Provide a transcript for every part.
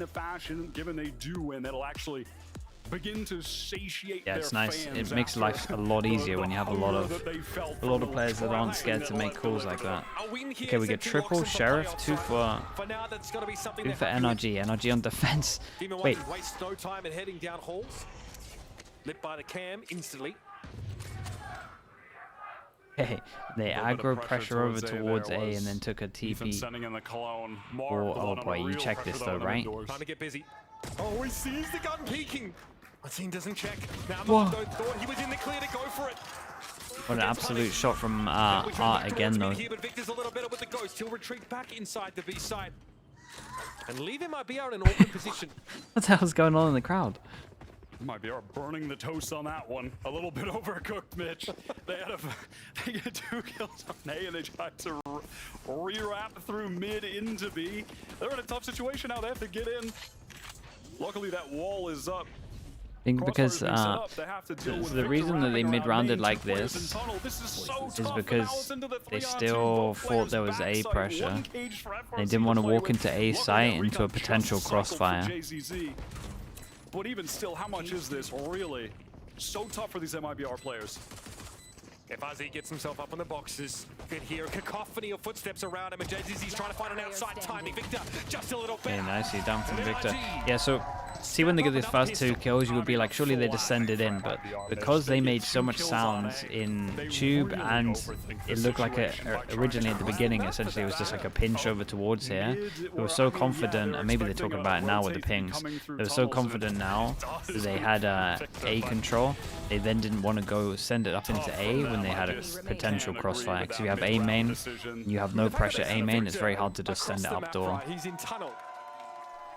in a fashion, given they do win, that'll actually begin to satiate Yeah, it's their nice. fans It makes life a lot easier when you have a lot of players that aren't scared to make calls like that. Okay, we get triple Sheriff, two for NRG. NRG on defense. Wait. Waste no time in heading down halls. Lit by the cam instantly. Hey, they aggro pressure over towards A and then took a TP. Oh boy, you check this though, right? Time to get busy. Oh, he sees the gun peeking. Martin doesn't check. Now Whoa. thought he was in the clear to go for it. What an absolute shot from Art again though. Here, but Victor's a little better with the ghost. He'll retreat back inside the B side and leave MIBR in an awkward position. What the hell's going on in the crowd? MIBR burning the toast on that one. A little bit overcooked, Mitch. They get 2 kills on A and they tried to re-wrap through mid into B. They're in a tough situation now. They have to get in. Luckily, that wall is up. I think because the reason that they mid-rounded like this is because they still thought there was A pressure. They didn't want to walk into A site into a potential crossfire. But even still, how much is this really? So tough for these MIBR players. FRZ gets himself up on the boxes. Good here, a cacophony of footsteps around him, and JZZ's trying to find an outside timing. Victor, just a little bit. Okay, nicely done from Victor. Yeah, so see when they get these first 2 kills, you would be like, surely they descended in, but because they made so much sounds in tube and it looked like originally at the beginning, essentially it was just like a pinch over towards here. They were so confident, and maybe they're talking about it now with the pings. They were so confident now that they had A control. They then didn't want to go send it up into A when they had a potential crossfire. Because if you have A main, you have no pressure A main, it's very hard to just send it up door.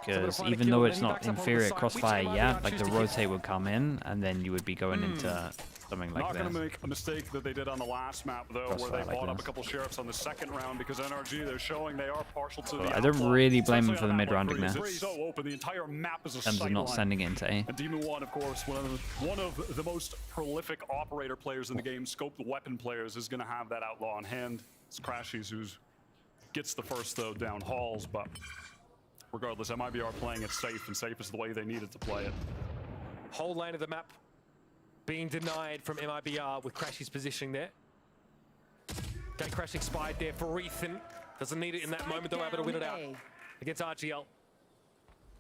Because even though it's not inferior crossfire yet, like the rotate would come in and then you would be going into something like Not this. going to make a mistake that they did on the last map though, where they bought up a couple sheriffs on the second round, because NRG, they're showing they are partial to the I don't really blame them for the mid-rounding there. It's so open, the entire map is a In terms of not sending it into A. And Demon 1, of course, one of the most prolific operator players in the game, scoped weapon players, is going to have that outlaw on hand. It's Crashies who gets the first though down halls, but regardless, MIBR playing it safe, and safe is the way they needed to play it. Whole lane of the map being denied from MIBR with Crashy's positioning there. Gate Crash expired there for Ethan. Doesn't need it in that moment, though, able to win it out against RGL.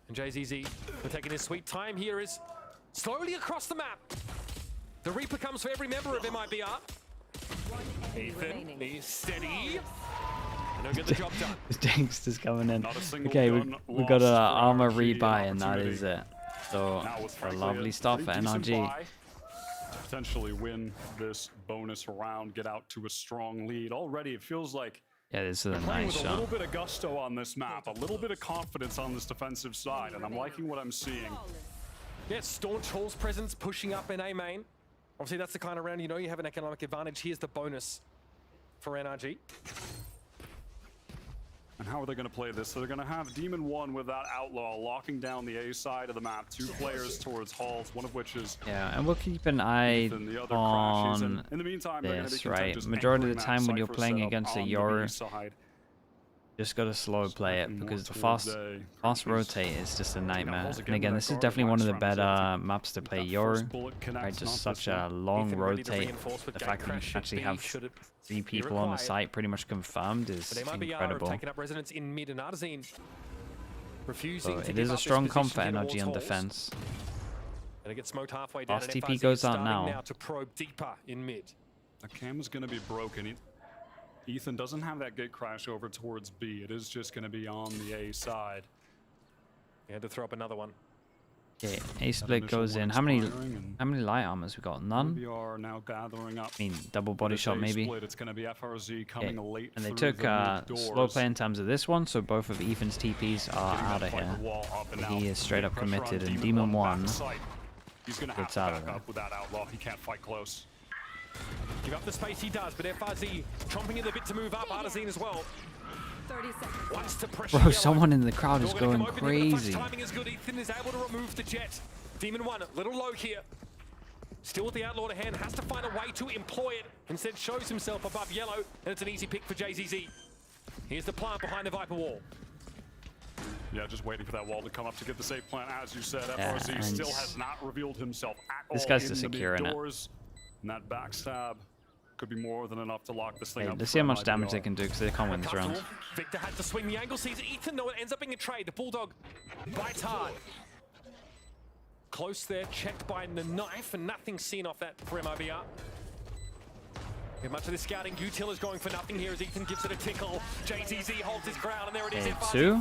And JZZ, we're taking his sweet time here, is slowly across the map. The Reaper comes for every member of MIBR. Ethan, he's steady. And he'll get the job done. Jinx is coming in. Okay, we got an armor rebuy, and that is it. So, a lovely start for NRG. Potentially win this bonus round, get out to a strong lead. Already, it feels like yeah, this is a nice shot. A little bit of gusto on this map, a little bit of confidence on this defensive side, and I'm liking what I'm seeing. Yeah, staunch Hall's presence pushing up in A main. Obviously, that's the kind of round you know you have an economic advantage. Here's the bonus for NRG. And how are they going to play this? So they're going to have Demon 1 with that Outlaw locking down the A side of the map. 2 players towards halls, one of which is... Yeah, and we'll keep an eye on in the meantime, this, right? Majority of the time when you're playing against a Yoru, just got to slow play it, because the fast rotate is just a nightmare. And again, this is definitely one of the better maps to play Yoru. Right, just such a long rotate. The fact that you can actually have 3 people on the site pretty much confirmed is incredible. So it is a strong comp for NRG on defense. Fast TP goes out now. To probe deeper in mid. The cam is going to be broken. Ethan doesn't have that gate crash over towards B. It is just going to be on the A side. He had to throw up another one. Okay, A split goes in. How many light armors we got? None? We are now gathering up. I mean, double body shot maybe. It's going to be FRZ coming late. And they took slow play in terms of this one, so both of Ethan's TPs are out of here. He is straight up committed, and Demon 1 gets out of there. With that Outlaw, he can't fight close. Give up the space he does, but FRZ chomping in the bit to move up. Artazine as well. 30 seconds. To pressure Bro, someone in the crowd is going crazy. Timing is good. Ethan is able to remove the jet. Demon 1, a little low here. Still with the Outlaw to hand, has to find a way to employ it. Instead shows himself above yellow, and it's an easy pick for JZZ. Here's the plant behind the Viper wall. Yeah, just waiting for that wall to come up to get the safe plant, as you said. Yeah, FRC and still has not revealed himself at all. this guy's in just the mid securing it. doors. And that backstab could be more than enough to lock this thing Hey, up. let's see how for much damage MIBR. they can do because they can't win this round. Victor had to swing the angle, sees Ethan, though it ends up being a trade. The Bulldog bites hard. Close there, checked by the knife, and nothing seen off that for MIBR. Yeah, much of the scouting, Util is going for nothing here as Ethan gives it a tickle. JTZ holds his ground, and there it is. Okay,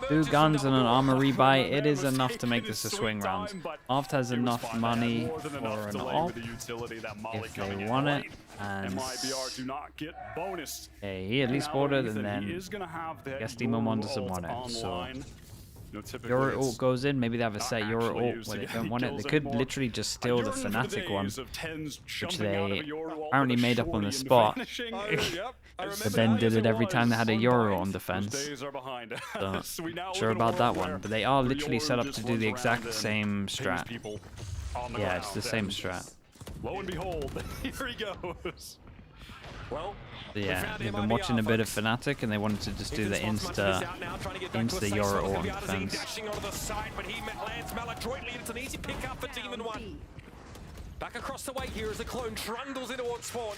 two guns and an armor rebuy. It is was enough to make taking this a his swing sweet round. time, but Aft has It was enough fine. They had money more than enough for an delay op with the utility, that molly if they coming in want it, late. and MIBR do not get bonus. okay, he at least Now, boarded, Ethan, and he then is gonna have that guess Demon One Yoru doesn't ult want it, so online. You know, typically Yoru it's ult goes in. Maybe they have a not set Yoru actually ult used where to they get don't want it. kills They could anymore. literally just steal the yearn for Fnatic one, days of Tens which jumping out of a they Yoru ult apparently with a made up on the shorty and spot. vanishing. But then did it every time they had a Yoru on defense. Those days are behind So, us. So we now sure live in a about that world one, where but they are the literally set Yoru up to just do the runs around exact and same pings strat. people on the Yeah, it's ground, the same and strat. Lo and behold, here he goes. Well, But yeah, they've been watching a bit of Fnatic and they wanted to just do the insta Yoru ult on defense. Dashing onto the side, but he lands maladroitly. It's an easy pick up for Demon One. Back across the way here as the clone trundles in towards spawn.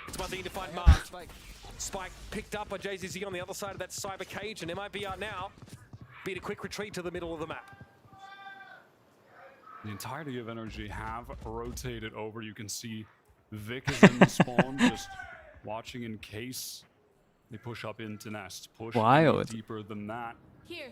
It's Mazine to find Mars. Spike picked up by JZZ on the other side of that cyber cage, and MIBR now beat a quick retreat to the middle of the map. The entirety of NRG have rotated over. You can see Vic is in the spawn, just watching in case they push up into nest. Push Wild. deeper than that. Here.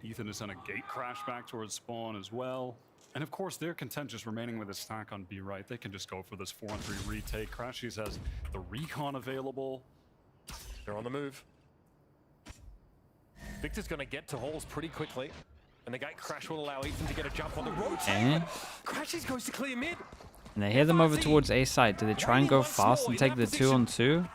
Ethan has done a gate crash back towards spawn as well. And of course, they're content just remaining with a stack on B right. They can just go for this 4-on-3 retake. Crashies has the recon available. They're on the move. Victor's going to get to halls pretty quickly. And the gate crash will allow Ethan to get a jump on the road. Crashies goes to clear mid. And they hear them over towards A side. Do they try and go fast and take the 2-on-2?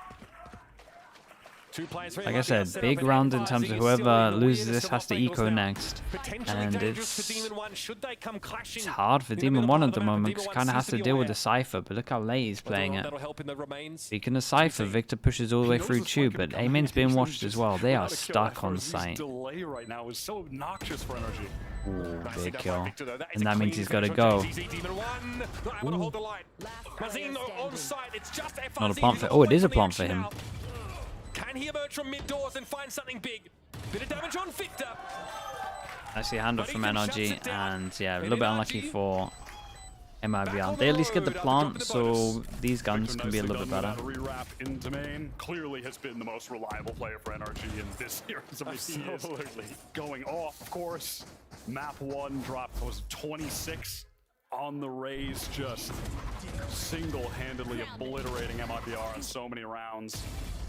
Like I said, big round in terms of whoever loses this has to eco next. And it's hard for Demon 1 at the moment because he kind of has to deal with the Cypher. But look how late he's playing it. Speaking of Cypher, Victor pushes all the way through Tube, but A-main's being watched as well. They are stuck on site. Delay right now is so obnoxious for NRG. Ooh, big kill. And that means he's got to go. Not a plant for... Oh, it is a plant for him. Can he emerge from mid doors and find something big? Bit of damage on Victor. I see a handoff from NRG, and yeah, a little bit unlucky for MIBR. They at least get the plant, so these guns can be a little bit better. Rewrap into main. Clearly has been the most reliable player for NRG in this series. I mean, he is going off, of course. Map 1 dropped, was 26 on the raise, just single-handedly obliterating MIBR in so many rounds.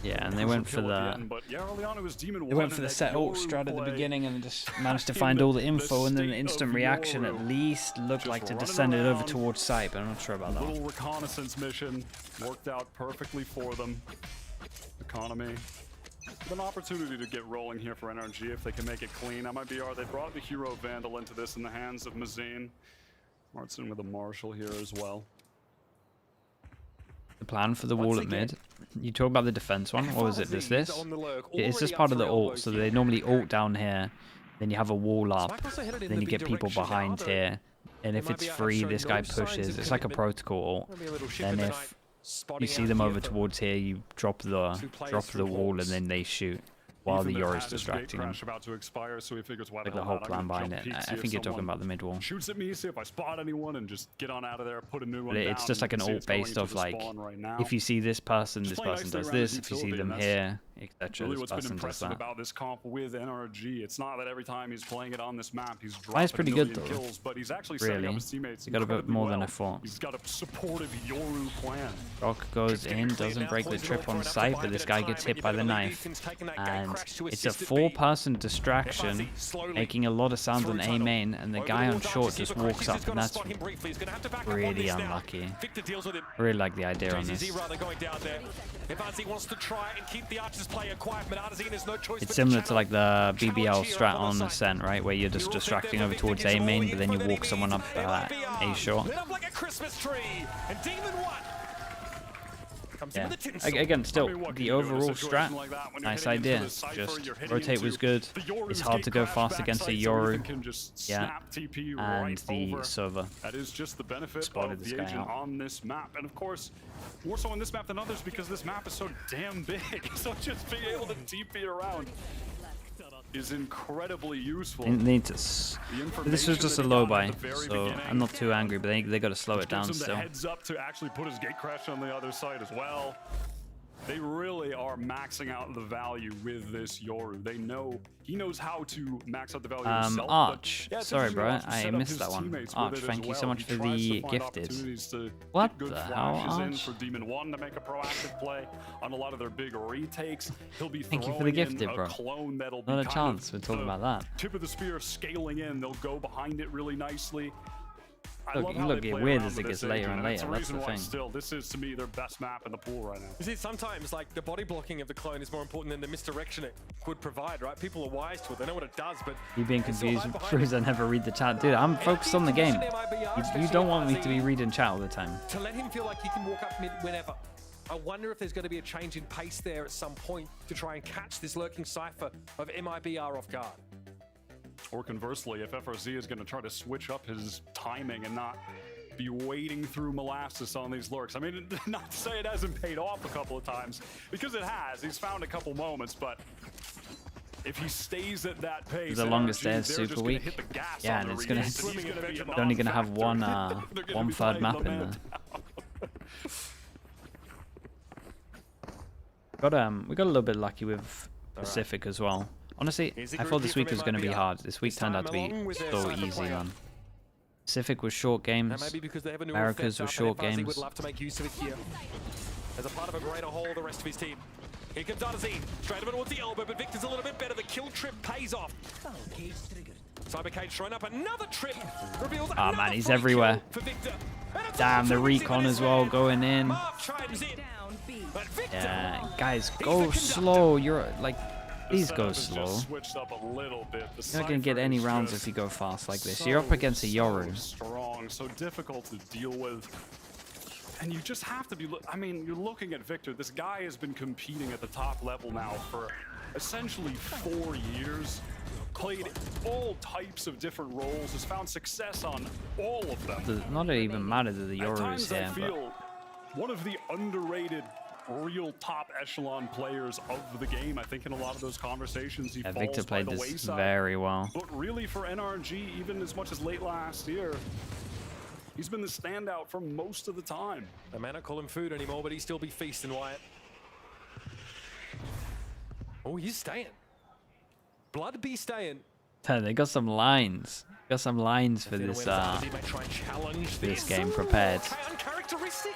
Yeah, and they went for the... But yeah, early on it was Demon They went for the set ult strat at the beginning and just managed to find all the info, and then the instant reaction at least looked like to descend it over towards site, but I'm not sure about that. Little reconnaissance mission worked out perfectly for them. Economy. An opportunity to get rolling here for NRG if they can make it clean. MIBR, they brought the hero Vandal into this in the hands of Mazine. Martin with a Marshal here as well. The plan for the wall at mid. You talk about the defense one, or is it this? It's just part of the ult, so they normally ult down here, then you have a wall up, then you get people behind here, and if it's free, this guy pushes. It's like a protocol ult. Then if you see them over towards here, you drop the wall, and then they shoot while the Yoru's distracting them. About to expire, so he figures, why Like the whole plan behind it. I think you're talking about the mid wall. Shoots at me, see if I spot anyone, and just get on out of there, put a new one down. It's just like an ult based of like, if you see this person does this. If you see them here, etc. Really, This what's been person does impressive that. about this comp with NRG, it's not that every time he's playing it on this map, he's Fly's pretty dropping good, though. kills, but he's actually setting Really, up his teammates he got a bit incredibly more than well. I thought. He's got a supportive Yoru plan. Rock goes in, doesn't break the trip on sight, but this guy gets hit by the knife. And it's a 4-person distraction, making a lot of sound on A main, and the guy on short just walks up, and that's really unlucky. I really like the idea on this. It's similar to like the BBL strat on Ascent, right, where you're just distracting over towards A main, but then you walk someone up A short. Yeah. Again, still, the overall strat, nice idea. Just rotate was good. It's hard to go fast against a Yoru. Yeah, and the server that is just the benefit spotted of this the guy agent out. on this map, and of course, more so on this map than others because this map is so damn big. So just being able to TP around is incredibly useful. Need to this was just a low buy, so I'm not too angry, but they got to slow it down still. Heads up to actually put his gate crash on the other side as well. They really are maxing out the value with this Yoru. They know he knows how to max out the value himself. Arch, yeah, sorry bro, I missed that one. Arch, thank you so much for the gifted. What the hell, Arch? For Demon 1 to make a proactive play on a lot of their big retakes. He'll be Thank you for the gifted, bro. Clone that'll Not be a chance we're talking about that. Tip of the spear scaling in. They'll go behind it really nicely. Look, get weird as it gets later and later. That's the thing. Still, this is to me their best map in the pool right now. You see, sometimes like the body blocking of the clone is more important than the misdirection it could provide, right? People are wise to it; they know what it does. But you being confused proves I never read the chat, dude. I'm focused on the game. You don't want me to be reading chat all the time. To let him feel like he can walk up mid whenever. I wonder if there's going to be a change in pace there at some point to try and catch this lurking cipher of MIBR off guard. Or conversely, if FRZ is going to try to switch up his timing and not be wading through molasses on these lurks. I mean, not to say it hasn't paid off a couple of times, because it has. He's found a couple moments, but if he stays at that pace, the longest day is super weak. Yeah, and it's only gonna have one 1/3 map in there. We got a little bit lucky with Pacific as well. Honestly, I thought this week was going to be hard. This week turned out to be so easy, man. Pacific was short games. Americas was short games. Would love to make use of it here. As a part of a greater whole, the rest of his team. Here comes Artazine, straight over towards the elbow, but Victor's a little bit better. The kill trip pays off. Cybercade throwing up another trip. Reveals man, he's everywhere. Damn, the recon as well going in. Yeah, guys, go slow. You're like, please go slow. You're not gonna get any rounds if you go fast like this. You're up against a Yoru. Strong, so difficult to deal with. And you just have to be, I mean, you're looking at Victor. This guy has been competing at the top level now for essentially 4 years. Played all types of different roles, has found success on all of them. Does not even matter that the Yoru is here, I feel one of the underrated real top echelon players of the game. I think in a lot of those conversations he falls Victor played by the this wayside. very well. But really for NRG, even as much as late last year, he's been the standout for most of the time. They may not call him food anymore, but he still be feasting, Wyatt. Oh, he's staying. Blood be staying. They got some lines. Got some lines for this this game prepared. Uncharacteristic.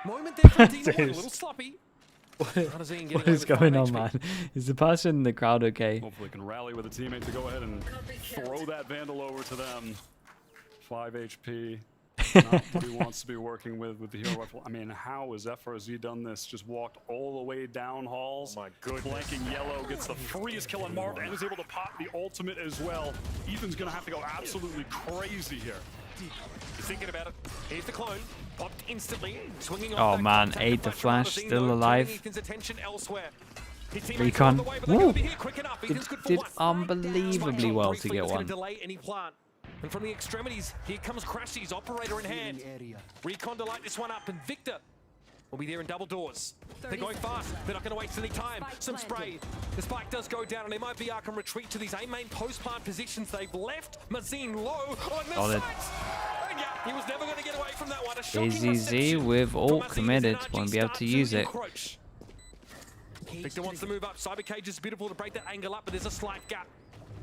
Moment there for D1, a little sloppy. What is going on, man? Is the person in the crowd okay? Hopefully can rally with a teammate to go ahead and throw that Vandal over to them. 5 HP. Not what he wants to be working with the hero rifle. I mean, how has FRZ done this? Just walked all the way down halls. Oh my goodness. Flanking Yellow, gets the freest kill on Marv, and is able to pop the ultimate as well. Ethan's gonna have to go absolutely crazy here. He's thinking about it. Here's the clone. Popped instantly. Swinging oh man, 8 the flash, still alive. Ethan's attention elsewhere. Recon. Woo! Did unbelievably well to get one. And from the extremities, here comes Crashy's operator in hand. Recon to light this one up, and Victor will be there in double doors. They're going fast. They're not going to waste any time. Some spray. The spike does go down, and MIBR can retreat to these A-main post-plant positions. They've left Mazine low on their sides. And yeah, he was never going to get away from that one. AZZ with ult committed. Won't be able to use it. Victor wants to move up. Cybercage is beautiful to break that angle up, but there's a slight gap.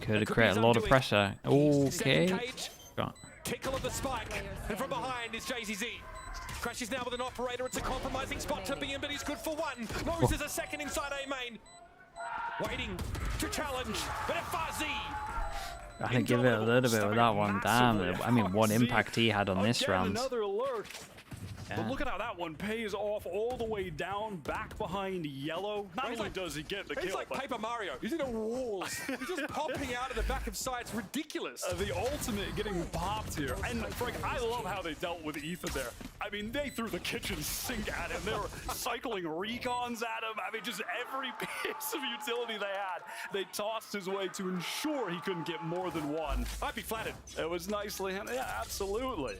Could create a lot of pressure. Okay. Tickle of the spike, and from behind is JZZ. Crashes now with an operator. It's a compromising spot to be in, but he's good for one. Knows there's a second inside A main. Waiting to challenge, but FRZ. I can give it a little bit with that one. Damn. I mean, what impact he had on this round. Another alert. But look at how that one pays off all the way down, back behind yellow. Not only does he get the kill, he's like Paper Mario. He's in a walls. He's just popping out of the back of sight. It's ridiculous. The ultimate getting popped here. And Frank, I love how they dealt with Ether there. I mean, they threw the kitchen sink at him. They were cycling recons at him. I mean, just every piece of utility they had, they tossed his way to ensure he couldn't get more than one. I'd be flattered. It was nicely handled. Yeah, absolutely.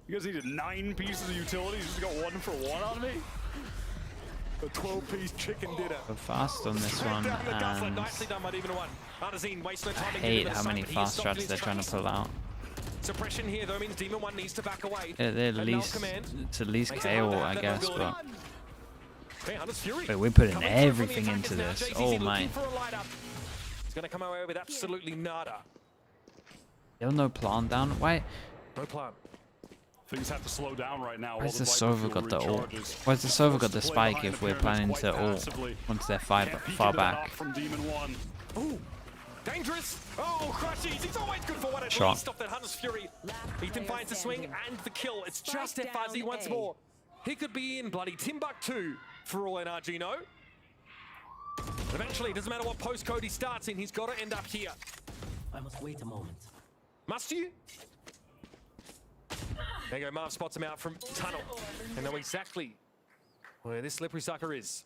You guys needed 9 pieces of utilities just to go 1-for-1 on me? A 12-piece chicken dinner. Go fast on this one, and Nicely done by Demon One. Artazine wastes no time. I hate how many fast strats they're trying to pull out. Suppression here though means Demon One needs to back away. They're at least, it's at least KO, I guess, but we're putting everything into this. Oh my. He's gonna come away with absolutely nada. Still no plant down. Why? No plant. Things have to slow down right now. Why's the Sova got the ult? Why's the Sova got the spike if we're planning to ult once they're far back? From Demon One. Ooh, dangerous! Oh, crushes! He's always good for one at least off that Hunter's Fury. Ethan finds the swing and the kill. It's just FRZ once more. He could be in bloody Timbuktu for all NRG know. But eventually, it doesn't matter what postcode he starts in, he's got to end up here. I must wait a moment. Must you? There you go, Marv spots him out from tunnel. And know exactly where this slippery sucker is.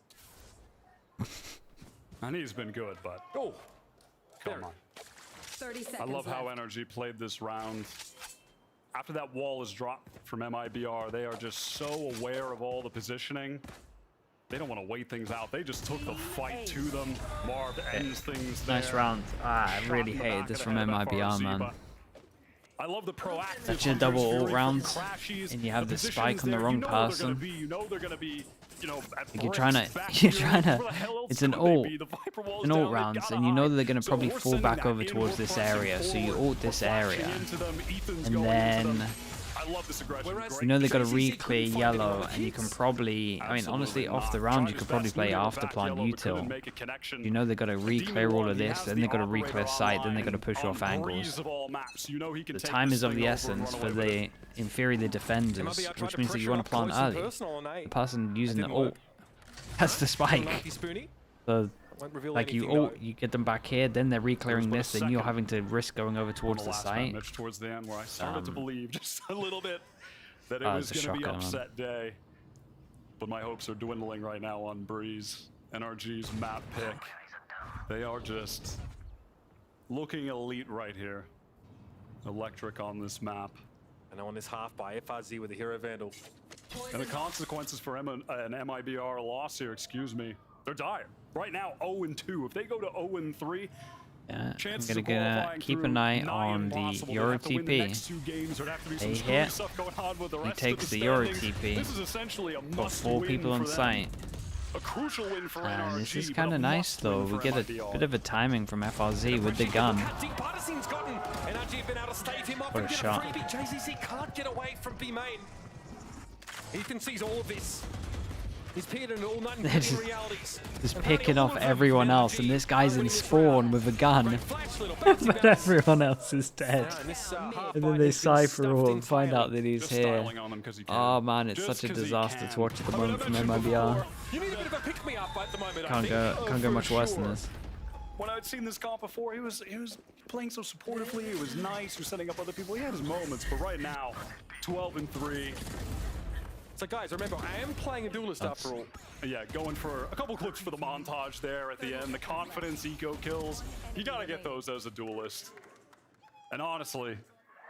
And he's been good, but Oh, come on. 30 seconds I love how left. NRG played this round. After that wall is dropped from MIBR, they are just so aware of all the positioning. They don't want to wait things out. They just took the fight to them. Marv ends things there. Nice round. I really hated this from MIBR, man. I love the proactive. Such a double ult round, and you have the spike on the wrong person. You know they're gonna be, you know, You're trying to, it's an ult, rounds, and you know that they're gonna probably fall back over towards this area, so you ult this area, and then you know they got to re-clear yellow, and you can probably, I mean, honestly, off the round, you could probably play after plant util. You know they got to re-clear all of this, then they got to re-clear sight, then they got to push off angles. The time is of the essence for the, in theory, the defenders, which means that you want to plant early. The person using the ult, that's the spike. So, like you ult, you get them back here, then they're re-clearing this, then you're having to risk going over towards the site. Towards the end, where I started to believe just a little bit that it was going to be an upset day, but my hopes are dwindling right now on Breeze. NRG's map pick, they are just looking elite right here. Electric on this map. And on this half by FRZ with the Hero Vandal. And the consequences for an MIBR loss here, excuse me, they're dire. Right now, 0-2. If they go to 0-3, yeah, I'm gonna keep an eye on the Yoru TP. They hit. He takes the Yoru TP. Got 4 people on site. And this is kind of nice though. We get a bit of a timing from FRZ with the gun. For a shot. JCC can't get away from B main. Ethan sees all of this. He's peered into all nine realities. Just picking off everyone else, and this guy's in spawn with a gun, but everyone else is dead. And then they cypher all and find out that he's here. Oh man, it's such a disaster to watch at the moment from MIBR. Can't go much worse than this. When I'd seen this comp before, he was playing so supportively. It was nice. He was setting up other people. He had his moments, but right now, 12-3. So guys, remember, I am playing a duelist after all. Yeah, going for a couple clips for the montage there at the end. The confidence eco kills. You gotta get those as a duelist. And honestly,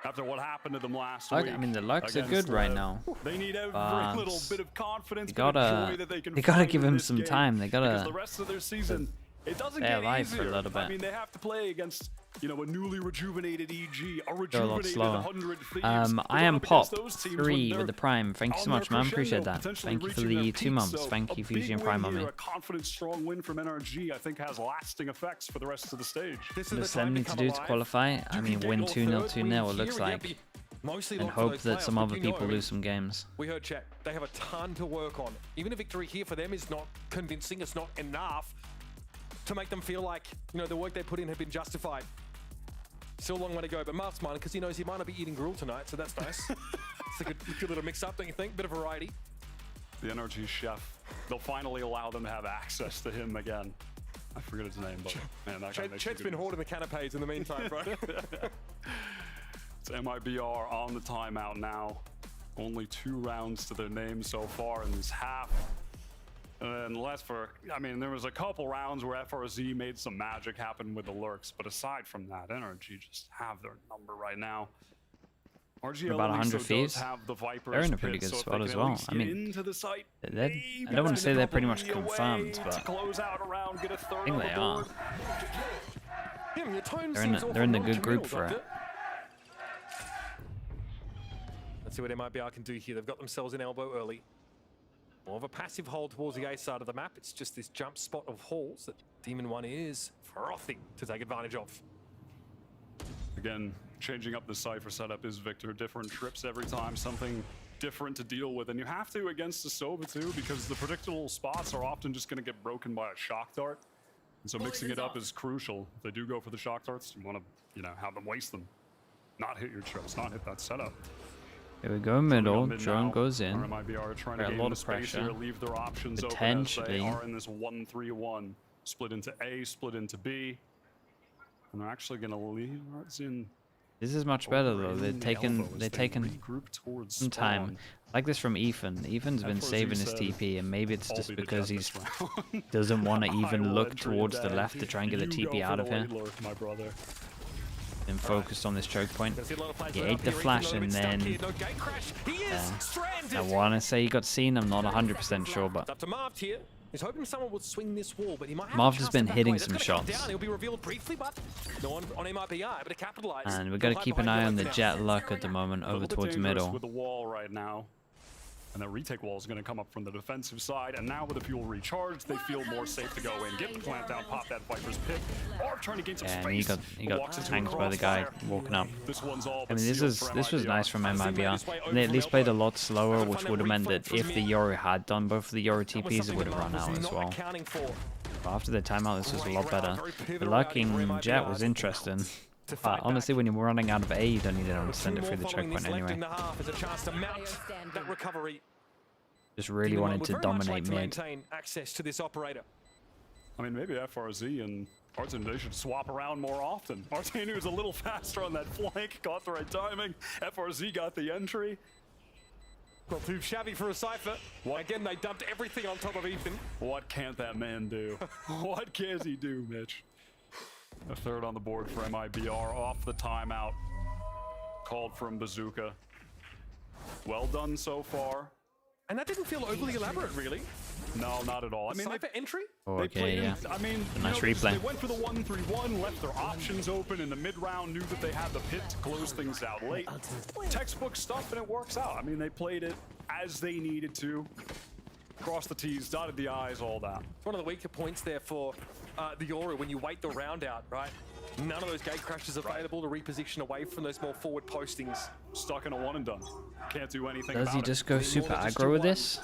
after what happened to them last week, I mean, the lucks are good right now. They need every little bit of confidence. They gotta give him some time. They gotta. The rest of their season, it doesn't get alive for a little bit. I mean, they have to play against, you know, a newly rejuvenated EG, a rejuvenated 100 Thieves. I am Pop 3 with the Prime. Thank you so much, man. Appreciate that. Thank you for the 2 months. Thank you for using Prime on me. A confident, strong win from NRG, I think, has lasting effects for the rest of the stage. What does Sem need to do to qualify? I mean, win 2-0, 2-0, it looks like. And hope that some other people lose some games. We heard chat. They have a ton to work on. Even a victory here for them is not convincing. It's not enough to make them feel like, you know, the work they put in have been justified. Still a long way to go, but Mark's smiling because he knows he might not be eating gruel tonight, so that's nice. It's a good little mix-up, don't you think? Bit of variety. The NRG chef, they'll finally allow them to have access to him again. I forget his name, but man, that guy makes Chet's been hoarding the canapes in the meantime, bro. It's MIBR on the timeout now. Only 2 rounds to their name so far in this half. And less for, I mean, there was a couple rounds where FRZ made some magic happen with the lurks, but aside from that, NRG just have their number right now. RG About 100 feet. have the Vipers They're in a pretty pit, good so if spot they as can at well. least I get mean, into the site, I don't want to say they're pretty much confirmed, to but close out a round, get a third I think on they the are. board. Damn, your tone They're seems in the awful good group non-committal, for doesn't it. Let's see what MIBR can do here. They've got themselves an elbow early. More of a passive hold towards the A side of the map. It's just this jump spot of halls that Demon 1 is frothing to take advantage of. Again, changing up the Cypher setup is Victor. Different trips every time, something different to deal with. And you have to against the Sova too, because the predictable spots are often just going to get broken by a shock dart. And so mixing it up is crucial. If they do go for the shock darts, you want to, have them waste them. Not hit your trips, not hit that setup. Here we go, middle. Mid Drone now. goes in. MIBR trying Got to a gain lot the of space pressure. here, leave their options open as Potentially. they are in this 1-3-1. Split into A, split into B. And they're actually going to leave Arts in. This is much better over though. in They've the taken elbow as they regroup towards some time. spawn. I like this from Ethan. Ethan's been FRZ saving his said, TP, and maybe it's "I'll just be the because jet he this round." doesn't want to I even will look enter towards the that. left to try and get the You TP go out for of the here. late lurk, my brother. And focused on this choke point. Gonna see a lot of players He lit ate up the here. flash Ethan a and little bit stuck then here. No gate crash. He is stranded. I want to say he got seen. I'm not 100% sure, It's but up to Marv here. He's hoping someone would swing this wall, but he might have Marv a has chance been to back hitting away. some That's gonna come shots. down. He'll be revealed briefly, but no one on MIBR able to capitalize. and we got to They'll keep hide an eye behind on the Yoru now. jet luck at the moment A over little bit towards dangerous middle. with the wall right now. And the retake wall is going to come up from the defensive side. And now with the fuel recharge, they feel more safe to go in. Get the plant down, pop that Viper's pit. Or trying to gain some Yeah, and space. he got Walks into a tanked by the guy crossfire. walking up. This one's all I but mean, this sealed for was MIBR. nice from MIBR. And they at least played a lot slower, which would have meant that if the Yoru had done both of the Yoru TPs, it would have run out as well. But after the timeout, this was a lot better. The lurking jet was interesting. But honestly, when you're running out of A, you don't need to send it through the choke point anyway. Just really wanted to dominate mid. Access to this operator. I mean, maybe FRZ and Artenu, they should swap around more often. Artenu is a little faster on that flank, got the right timing. FRZ got the entry. Not too shabby for a Cypher. Again, they dumped everything on top of Ethan. What can't that man do? What can he do, Mitch? A third on the board for MIBR off the timeout. Called from Bazooka. Well done so far. And that didn't feel overly elaborate, really. No, not at all. I mean, Cypher entry? Oh, they okay, played yeah. I mean, Nice they replay. went for the 1-3-1, left their options open in the mid-round, knew that they had the pit to close things out late. Textbook stuff, and it works out. I mean, they played it as they needed to. Crossed the T's, dotted the I's, all that. It's one of the weaker points there for the Yoru when you wait the round out, right? None of those gate crashes available to reposition away from those more forward postings. Stuck in a one and done. Can't do anything Does about he it. just go super aggro with this?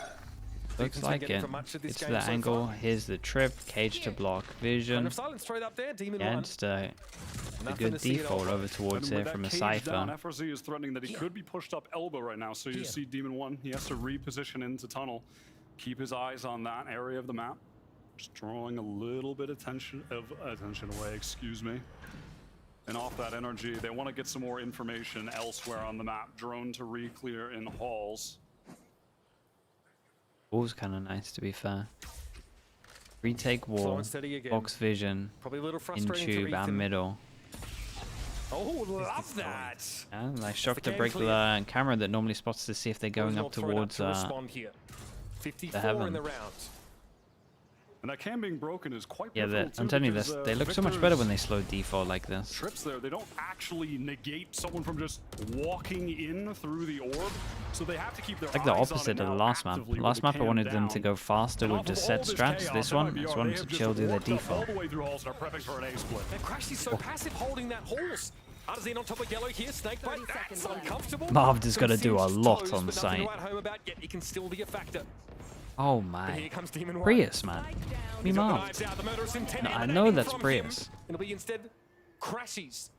Looks Ethan's like been getting it. for much of this It's game the so angle. far. Here's the trip. Cage to block. Kind Vision. of silence straight up there, Demon Yeah, 1. just a Nothing good to see at default all. over towards And here with from a that cage down, Cypher. FRZ is threatening that he could be pushed up elbow right now. So you see Demon 1, he has to reposition into tunnel. Keep his eyes on that area of the map. Just drawing a little bit of attention away, excuse me. And off that NRG, they want to get some more information elsewhere on the map. Drone to re-clear in halls. Wall's kind of nice, to be fair. Retake Slow wall. and steady again. Box vision. Probably a little In frustrating tube for and Ethan. middle. Oh, love that. Yeah, nice shot to game break clear. the camera that normally spots to see if they're going up Not thrown towards to respond here. 54 in heaven. the round. And that cam being broken is quite yeah. pivotal, I'm too, telling you because, this. They look so much better when they Victor's slow default like this. trips there, they don't actually negate someone from just walking in through the orb, so they have to keep their Like the eyes on opposite it of the now last map. actively with Last the map I cam wanted them to down. go faster And with off just of set all this strats. chaos, This one, MIBR, just wanted they to have chill, do their worked up all default. the way through halls and are prepping for an A split. And Crash is so passive holding that horse. Artisan on top of yellow here, snakebite. That's uncomfortable. Marv just Some gotta do a singed lot toes, on but nothing to site. write home about yet. He can still be a factor. Oh But my. here comes Demon 1. Prius, man. Me He's got the Marv. knives out. The murderous intent No, I emanating know that's from Prius. him. It'll be instead Crashies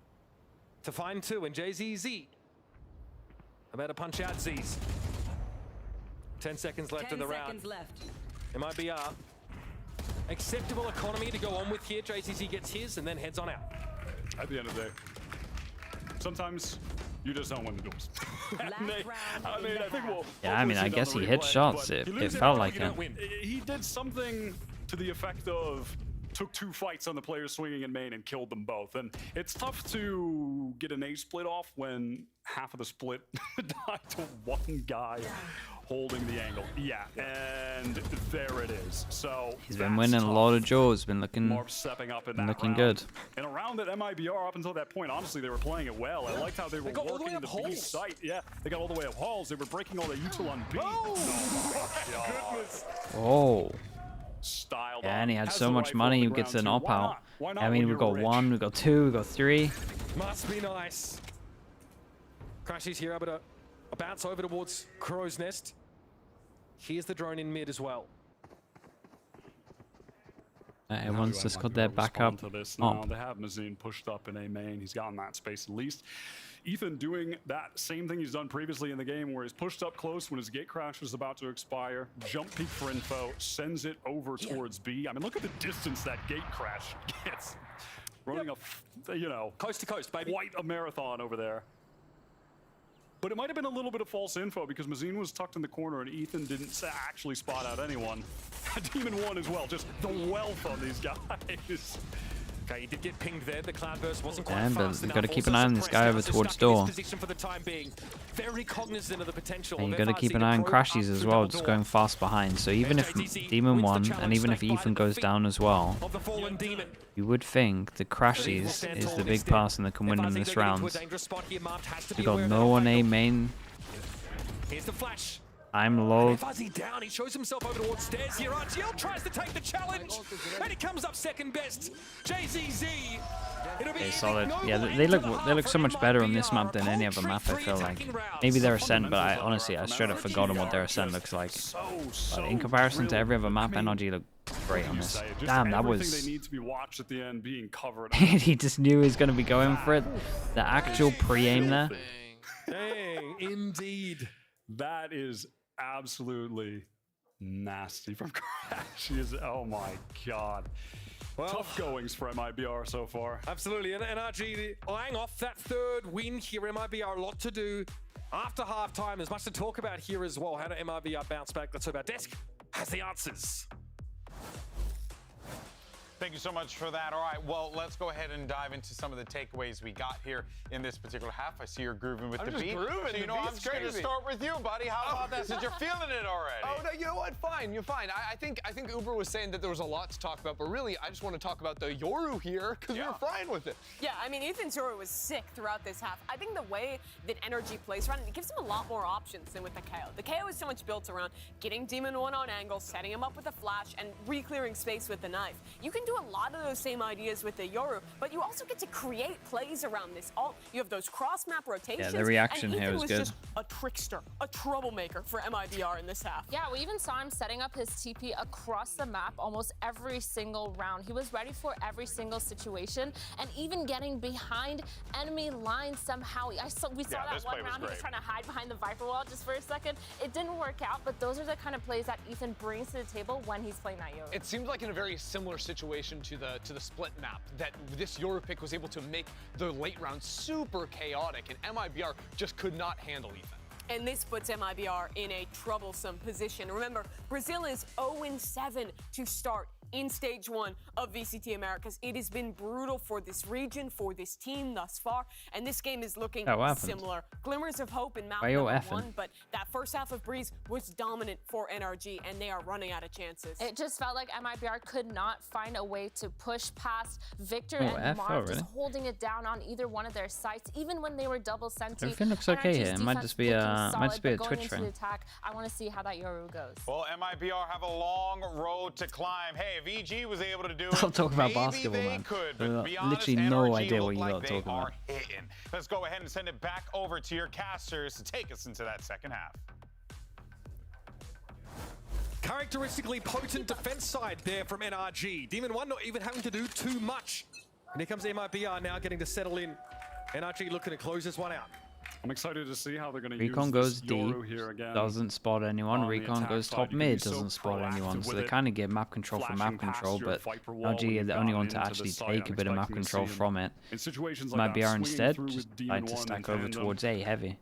to find two and JZZ. About to punch out Z's. 10 seconds left in the round. MIBR. Acceptable economy to go on with here. JCC gets his and then heads on out. At the end of the day, sometimes you just don't win the duels. I think we'll. Yeah, I mean, I guess he hit shots. It felt like it. He did something to the effect of took 2 fights on the players swinging in main and killed them both. And it's tough to get an A split off when half of the split died to one guy holding the angle. Yeah, and there it is. So he's been winning a lot of draws. Been looking stepping up in that looking round. good. In a round that MIBR up until that point, honestly, they were playing it well. I liked how they were working the B site. Yeah, they got all the way up halls. They were breaking all the util on B. Oh my goodness. Oh. Styled Yeah, and he had has so the much rifle money. on He the gets ground an too. op out. Why not I mean, when we've you're got rich? 1, we've got 2, we've got 3. Must be nice. Crashy's here able to bounce over towards Crow's Nest. Here's the drone in mid as well. Everyone's just got their back up. To this now. They have Mazin pushed up in A main. He's gotten that space at least. Ethan doing that same thing he's done previously in the game where he's pushed up close when his gate crash is about to expire, jump peek for info, sends it over towards B. I mean, look at the distance that gate crash gets. Running a, you know, Coast to coast, baby. quite a marathon over there. But it might have been a little bit of false info because Mazin was tucked in the corner and Ethan didn't actually spot out anyone. Demon 1 as well, just the wealth on these guys. Okay, he did get pinged there. The cloudburst wasn't quite But fast we've enough. got to keep an Also eye on this suppressed guy now, over so towards stuck in his door. position for the time being. Very cognizant of the potential. And you of got to FR keep an seeing eye on a probe crashies up as through well, double just door. going fast behind. So even if JCC Demon wins the 1 and challenge, even if snaked by Ethan the goes feet down as well, of the fallen demon. you would think the crashies is the big person that can win in this round. You got no one A main. Here's the flash. I'm low. Fuzzy down, he shows himself over towards stairs here. RGL tries to take the challenge, and he comes up second best. JZZ. Okay, solid. Yeah, they look so much better on this map than any other map, I feel like. Maybe their Ascent, but I honestly, I straight up forgotten what their Ascent looks like. But in comparison to every other map, NRG look great on this. Damn, that was... They need to be watched at the end being covered. He just knew he was going to be going for it. The actual pre-aim there. Dang, indeed. That is absolutely nasty from Crash. He is, oh my god. Well, tough goings for MIBR so far. Absolutely, and NRG eyeing off that third win here. MIBR a lot to do after halftime. There's much to talk about here as well. How do MIBR bounce back? Let's hope our desk has the answers. Thank you so much for that. All right, well, let's go ahead and dive into some of the takeaways we got here in this particular half. I see you're grooving with the beat. So, you know, I'm just going to start with you, buddy. How about that since you're feeling it already? Oh, no, you know what? Fine, you're fine. I think Uber was saying that there was a lot to talk about, but really, I just want to talk about the Yoru here because we were fine with it. Yeah, I mean, Ethan's Yoru was sick throughout this half. I think the way that NRG plays around it gives him a lot more options than with the KO. The KO is so much built around getting Demon 1 on angle, setting him up with a flash, and re-clearing space with the knife. You can do a lot of those same ideas with the Yoru, but you also get to create plays around this. You have those cross-map rotations. Yeah, the reaction and here Ethan was good. Just a trickster, a troublemaker for MIBR in this half. Yeah, we even saw him setting up his TP across the map almost every single round. He was ready for every single situation, and even getting behind enemy lines somehow. We saw that one round he was trying to hide behind the Viper wall just for a second. It didn't work out, but those are the kind of plays that Ethan brings to the table when he's playing that Yoru. It seems like in a very similar situation to the split map that this Yoru pick was able to make the late round super chaotic, and MIBR just could not handle Ethan. And this puts MIBR in a troublesome position. Remember, Brazil is 0-7 to start in stage 1 of VCT Americas. It has been brutal for this region, for this team thus far, and this game is looking similar. Glimmers of hope in map number 1, but that first half of Breeze was dominant for NRG, and they are running out of chances. It just felt like MIBR could not find a way to push past Victor and Mark, just holding it down on either one of their sites, even when they were double senti. Everything looks okay here. It might just be a Twitch thing. I want to see how that Yoru goes. Well, MIBR have a long road to climb. Hey, if EG was able to do it, Don't talk about maybe basketball, they man. could, but be honest, Literally no NRG idea what look you like are they talking about. are hitting. Let's go ahead and send it back over to your casters to take us into that second half. Characteristically potent defense side there from NRG. Demon 1 not even having to do too much. And here comes MIBR now getting to settle in. NRG looking to close this one out. I'm excited to see how they're going to Recon use goes this deep, Yoru here again. doesn't spot anyone. On the Recon attack goes side, top you can be mid, so doesn't spot anyone. proactive So with they it, kind of get map control for flashing map past control, your but Viper wall when NRG are you've the only gotten one to into the actually site, take a bit of map unexpecting to control see him. from it. In situations like that, MIBR swinging instead through just with Demon tried to 1 stack in over tandem. towards A heavy.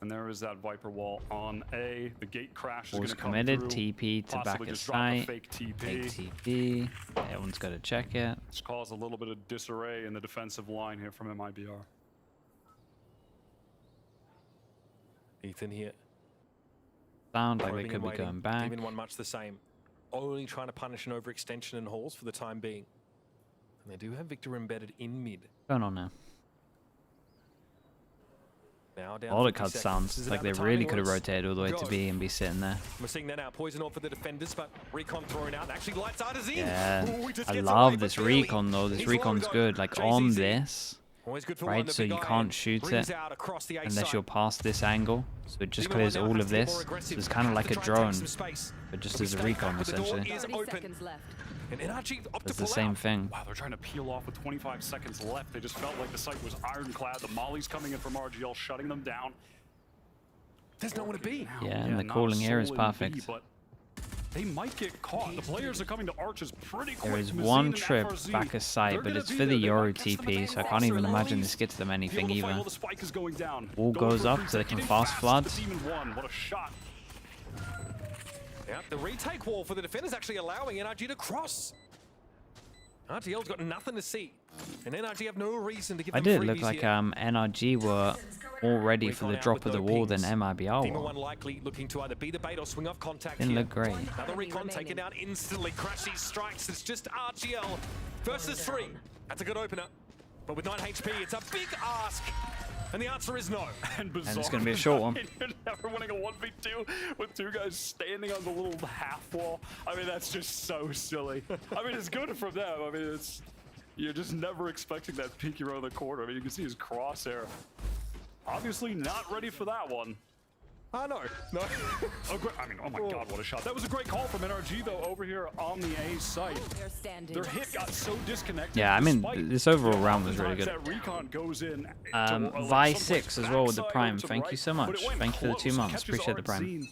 And there is that Viper wall on A. The gate crash is going Wall's to come committed, through. TP to back Possibly his just drop a site. fake Fake TP. TP. Everyone's got to check it. Just cause a little bit of disarray in the defensive line here from MIBR. Ethan here. Sound like they Probing could and be waiting. going back. Demon 1 much the same. Only trying to punish an overextension in halls for the time being. And they do have Victor embedded in mid. Going on now. Now down All the 50 cut seconds. sounds This is like about they the really timing could have once. rotated all the way to Go. B and be sitting there. We're seeing that now. Poison off for the defenders, but Recon thrown out. Actually, lights out is in. Yeah, Ooh, he just I gets love away, this but barely. recon though. This He's recon's low, good. Like though. on JZZ. this, Always good for one, right? the So big you guy can't shoot brings it out across the A unless side. you're past this angle. So it just Demon clears 1 now all has of to be this. more So aggressive. it's kind of Has like to a try and take drone, some space. but just We as a stay recon back, but the door essentially. is 30 open. seconds left. And NRG up It's to the pull same out. thing. Wow, they're trying to peel off with 25 seconds left. They just felt like the site was ironclad. The mollies coming in from RGL, shutting them down. There's nowhere to be. Yeah, and the not calling a here is soul in B, perfect. but they might get caught. The players are coming to arches pretty quick. There is Mazine one and trip FRZ, back a they're site, but gonna it's be for the there. They Yoru might catch them at TP, the so I end can't even roster. imagine Mollies this gets them be anything able to fight either. while the spike is going down. Wall Going goes for up so they can consecutive fast flood. The Demon 1, what a shot. Yeah, the retake wall for the defenders actually allowing NRG to cross. RGL's got nothing to see. And NRG have no reason to give I them did look freebies like here. NRG were more ready for Recon the out drop with of the no wall than pings. MIBR Demon were. 1 likely looking to either be the bait or swing off contact Didn't here. look great. Another Enemy recon taken remaining. down instantly. Crashy strikes. It's just RGL versus 3. That's a good opener. But with 9 HP, it's a big ask. And the answer is no. And bizarre. And it's going to be a short one. You're never winning a 1v2 with 2 guys standing on the little half wall. I mean, that's just so silly. I mean, it's good from them. I mean, you're just never expecting that peeky around the corner. I mean, you can see his crosshair. Obviously not ready for that one. Oh, no. No. I mean, oh my God, what a shot. That was a great call from NRG, though, over here on the A site. They're standing. Their hit got so disconnected. Yeah, I mean, despite, this overall you know, round was really oftentimes good. That recon goes in Vi someplace 6 as well with the backside or Prime. to the Thank right, you so but much. it went Thank you for the 2 close. months. Catches Appreciate the aren't Prime. seen.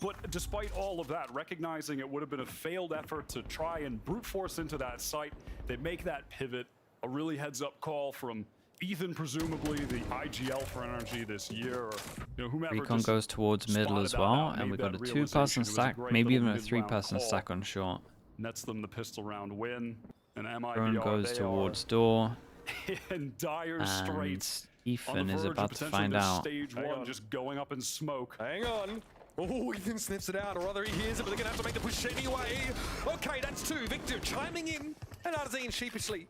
But despite all of that, recognizing it would have been a failed effort to try and brute force into that site, they make that pivot. A really heads-up call from Ethan, presumably the IGL for NRG this year, or whomever. Recon just goes towards middle spotted as that well, out, and made we got a that 2-person realization. It was a stack, great maybe little even a mid-round 3-person call. stack on short. Nets them the pistol round win. And Drone MIBR, goes they towards are door, in dire and straits. On Ethan the is verge about of to potentially find this out. Stage Hang 1 on. just going up in smoke. Hang on. Oh, Ethan sniffs it out, or rather he hears it, but they're going to have to make the push anyway. Okay, that's 2. Victor chiming in, and Arzine sheepishly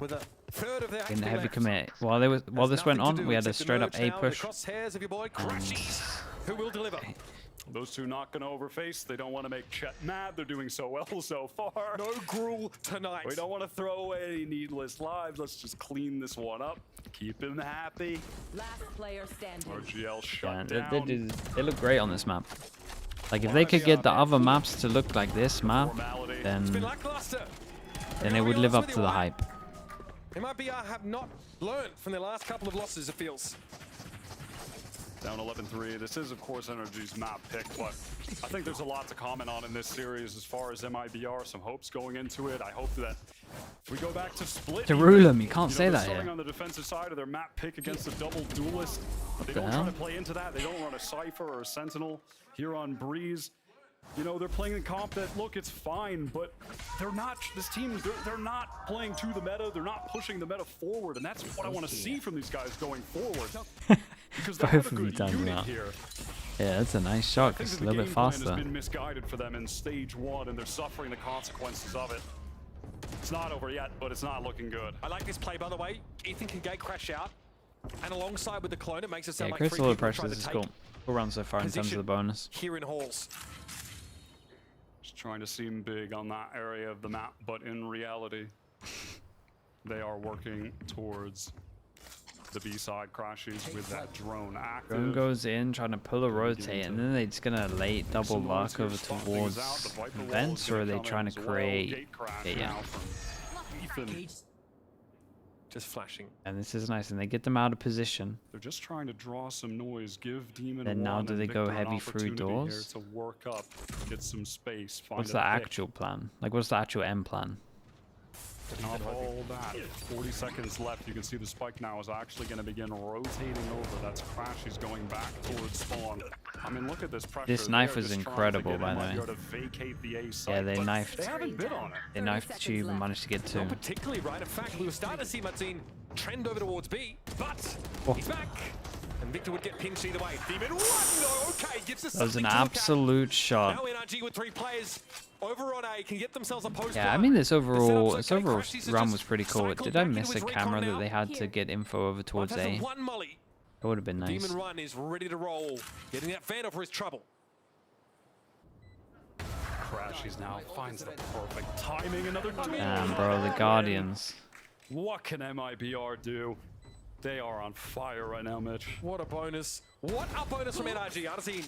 with a third of their In the HP heavy left. commit. While this went on, we had a straight up A push. The crosshairs of your boy Crashies, who will deliver. Those 2 not going to overface. They don't want to make Chet mad. They're doing so well so far. No gruel tonight. We don't want to throw away any needless lives. Let's just clean this one up. Keep him happy. Last player standing. RGL Yeah, shut down. they look great on this map. Like if they could get the other maps to look like this map, Formality. It's been then lackluster. it would live up to the hype. MIBR have not learned from their last couple of losses, it feels. Down 11-3. This is, of course, NRG's map pick, but I think there's a lot to comment on in this series as far as MIBR. Some hopes going into it. I hope that if we go back to split. To rule them, you can't say they're that starting here. on the defensive side of their map pick against a double duelist. They the don't hell? try to play into that. They don't run a Cypher or a Sentinel here on Breeze. They're playing the comp that, look, it's fine, but they're not, this team, they're not playing to the meta. They're not pushing the meta forward, and that's what I want to see from these guys going forward. Because they have Both a of you good done unit that. here. Yeah, that's a nice shot. I think It's that a the little game bit plan faster. has been misguided for them in stage 1, and they're suffering the consequences of it. It's not over yet, but it's not looking good. I like this play, by the way. Ethan can gate crash out, and alongside with the clone, it makes it sound Yeah, like critical 3 of people are pressure. trying This to is take cool. Cool run so far in terms of position the bonus. here in halls. Just trying to seem big on that area of the map, but in reality, they are working towards the B side crashes with that drone active. Drone goes in, trying to pull a rotate, and then they're just gonna late double Some noise lock here, over spot towards things out. The Viper wall is vents, or are gonna they come trying in to as well. create? Gate crash Yeah. now from Ethan. just flashing. And this is nice, and they get them out of position. They're just trying to draw some noise, give Demon Then now one do and they go Victor an heavy through opportunity here doors? to work up, get some space, find What's a the pick. actual plan? Like, what's the actual end plan? Not all that. 40 seconds left. You can see the spike now is actually going to begin rotating over. That's Crash. He's going back towards spawn. I mean, look at this pressure. This knife They're is just trying incredible, to get by the way. MIBR to vacate the A site, Yeah, they but knifed. They haven't bid on it. They knifed the tube and managed to get 2. Not particularly right. In fact, we were starting to see Martin trend over towards B, but Oh. he's back. And Victor would get pinched either way. Demon 1, though. Okay, gives us That was an something to look at. absolute shot. Now NRG with 3 players over on A can get themselves a post. Yeah, I mean this overall run was pretty cool. Did I miss a camera that they had to get info over towards A? One molly. That would have been nice. Demon 1 is ready to roll, getting that fan for his trouble. Crash. He's now finds the perfect timing. Another duel. Damn, bro, the Guardians. What can MIBR do? They are on fire right now, Mitch. What a bonus. What a bonus from NRG. Arsene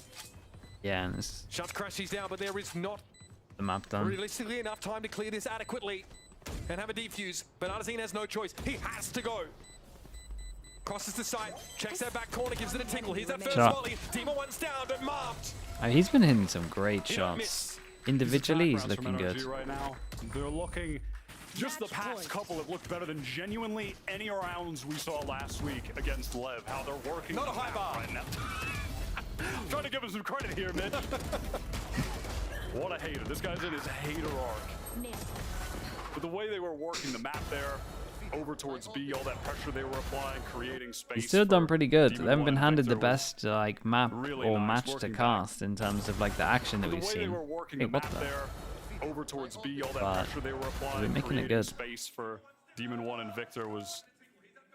Yeah, and this shuts Crashies down, but there is not the map done. realistically enough time to clear this adequately and have a defuse. But Arsene has no choice. He has to go. Crosses the site, checks that back corner, gives it a tinkle. Here's that first Shot. volley. Demon 1's down, but marked. He's been hitting some great He don't shots. miss. Individually, he's Backgrounds from looking good. NRG right now. They're looking. Just the past couple have looked better than genuinely any rounds we saw last week against Lev. How they're working. Not a the high map bar. right now. I'm trying to give him some credit here, Mitch. What a hater. This guy's in his hater arc. But the way they were working the map there, over towards B, all that pressure they were applying, creating space. He's still done for pretty good. Demon They haven't been 1. handed the Victor was best like map really or nice match to working back. cast in terms of like the action that The we've way they seen. were working Hey, the what map the? there, over towards B, all that But pressure they were applying, they're making it creating good. space for Demon 1 and Victor was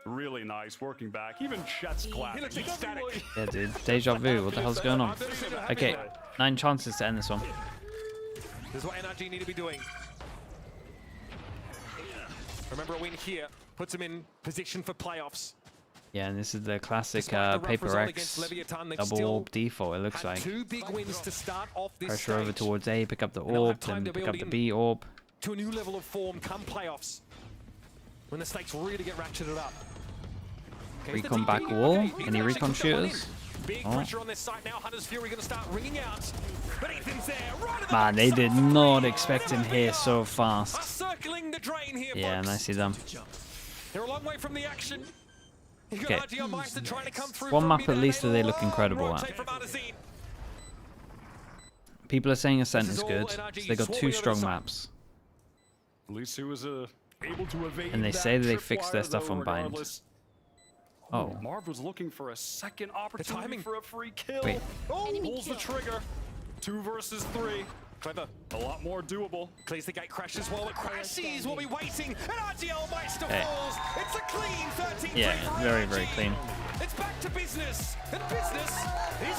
really nice, working back. Even Chet's clapping. He looks ecstatic. Yeah, dude. Deja vu. What the hell's going on? Okay, 9 chances to end this one. This is what NRG need to be doing. Remember, a win here puts him in position for playoffs. Yeah, and this is the classic Despite the rough Paper result X against Leviathan, they've double still orb default, it looks had like. 2 big wins to start off this Pressure over stage. towards A, pick up the And they'll have orb, time then to pick up build the in B orb. to a new level of form come playoffs, when the stakes really get ratcheted up. Okay, Recon the back DP. wall. Okay, Any he's actually recon put that one in. shooters? Big Oh. pressure on this side now. Hunter's Fury going to start ringing out. But Ethan's there. Right at the Man, they did backside. not expect him here so Are fast. circling the drain here, Yeah, folks. nicely done. They're a long way from the action. You got Okay. RG on Meister trying to come through One from map mid at and least a that they look long incredible at. rotate from Arsene. People are saying Ascent This is is all good, so NRG they got swarming 2 over the strong side. maps. At least he was able to evade And they that say that they tripwire, fixed their stuff though, on Bind. regardless. Oh, Marv was looking for a second opportunity timing. for a free kill. Wait. Oh, pulls the trigger. 2 versus 3. Clever. A lot more doable. Clears the gate, crashes while it crashes. We'll be waiting. And RGL Meister Hey. falls. It's a clean 13-3 Yeah, for very, NRG. very clean. It's back to business. And business is